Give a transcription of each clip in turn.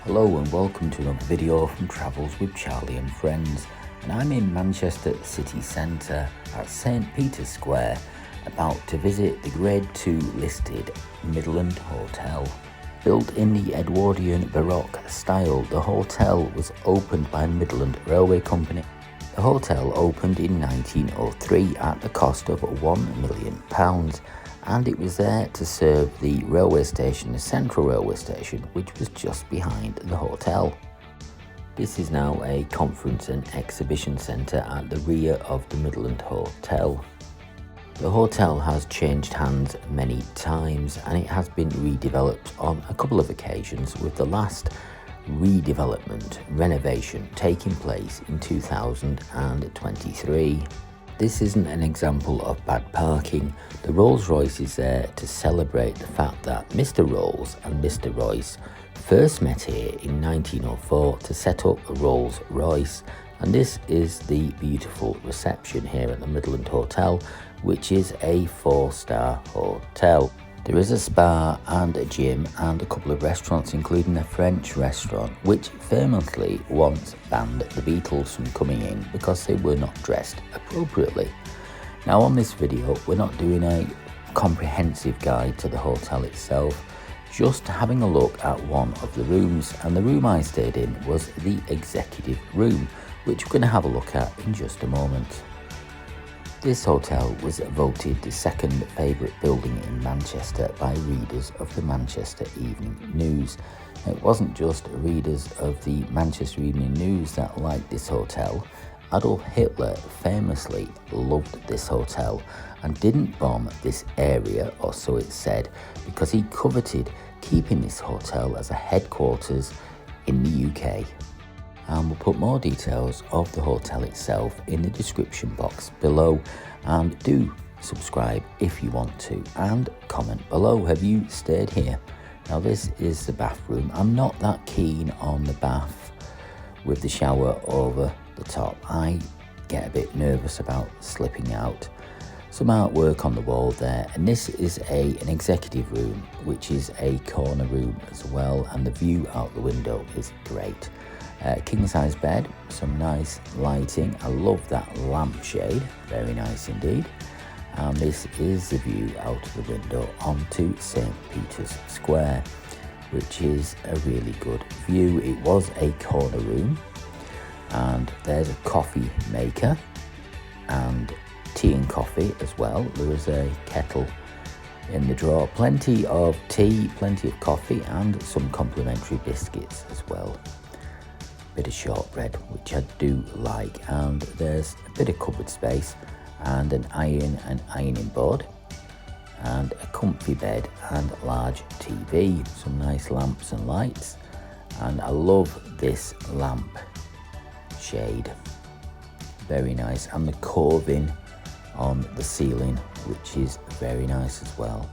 Hello and welcome to another video from Travels with Charlie and Friends, and I'm in Manchester city centre at St Peter's Square, about to visit the Grade 2 listed Midland Hotel. Built in the Edwardian Baroque style, the hotel was opened by Midland Railway Company. The hotel opened in 1903 at the cost of £1 million, and it was there to serve the railway station, the Central Railway Station, which was just behind the hotel. This is now a conference and exhibition centre at the rear of the Midland Hotel. The hotel has changed hands many times and it has been redeveloped on a couple of occasions, with the last renovation taking place in 2023. This isn't an example of bad parking. The Rolls Royce is there to celebrate the fact that Mr. Rolls and Mr. Royce first met here in 1904 to set up a Rolls Royce, and this is the beautiful reception here at the Midland Hotel, which is a 4-star hotel. There is a spa and a gym and a couple of restaurants, including a French restaurant, which famously once banned the Beatles from coming in because they were not dressed appropriately. Now on this video, we're not doing a comprehensive guide to the hotel itself, just having a look at one of the rooms, and the room I stayed in was the executive room, which we're going to have a look at in just a moment. This hotel was voted the second favourite building in Manchester by readers of the Manchester Evening News. It wasn't just readers of the Manchester Evening News that liked this hotel. Adolf Hitler famously loved this hotel and didn't bomb this area, or so it's said, because he coveted keeping this hotel as a headquarters in the UK. And we'll put more details of the hotel itself in the description box below, and do subscribe if you want to, and comment below, have you stayed here? Now this is the bathroom. I'm not that keen on the bath with the shower over the top. I get a bit nervous about slipping out. Some artwork on the wall there, and this is an executive room, which is a corner room as well, and the view out the window is great. King size bed, some nice lighting. I love that lampshade, very nice indeed. And this is the view out of the window onto St Peter's Square, which is a really good view. It was a corner room, and there's a coffee maker and tea and coffee as well. There is a kettle in the drawer, plenty of tea, plenty of coffee, and some complimentary biscuits as well. Bit of shortbread, which I do like, and there's a bit of cupboard space and an ironing board and a comfy bed and a large TV, some nice lamps and lights, and I love this lamp shade, very nice, and the carving on the ceiling, which is very nice as well.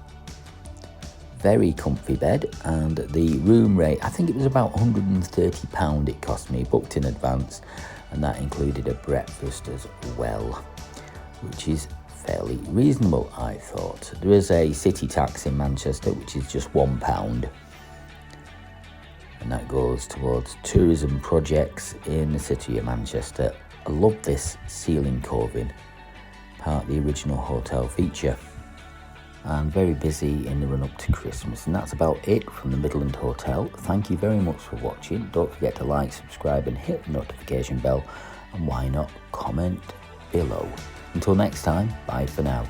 Very comfy bed, and the room rate, I think it was about £130 it cost me, booked in advance, and that included a breakfast as well, which is fairly reasonable, I thought. There is a city tax in Manchester, which is just £1, and that goes towards tourism projects in the city of Manchester. I love this ceiling carving, part of the original hotel feature. And very busy in the run up to Christmas. And that's about it from the Midland Hotel. Thank you very much for watching. Don't forget to like, subscribe and hit the notification bell, and why not comment below. Until next time, bye for now.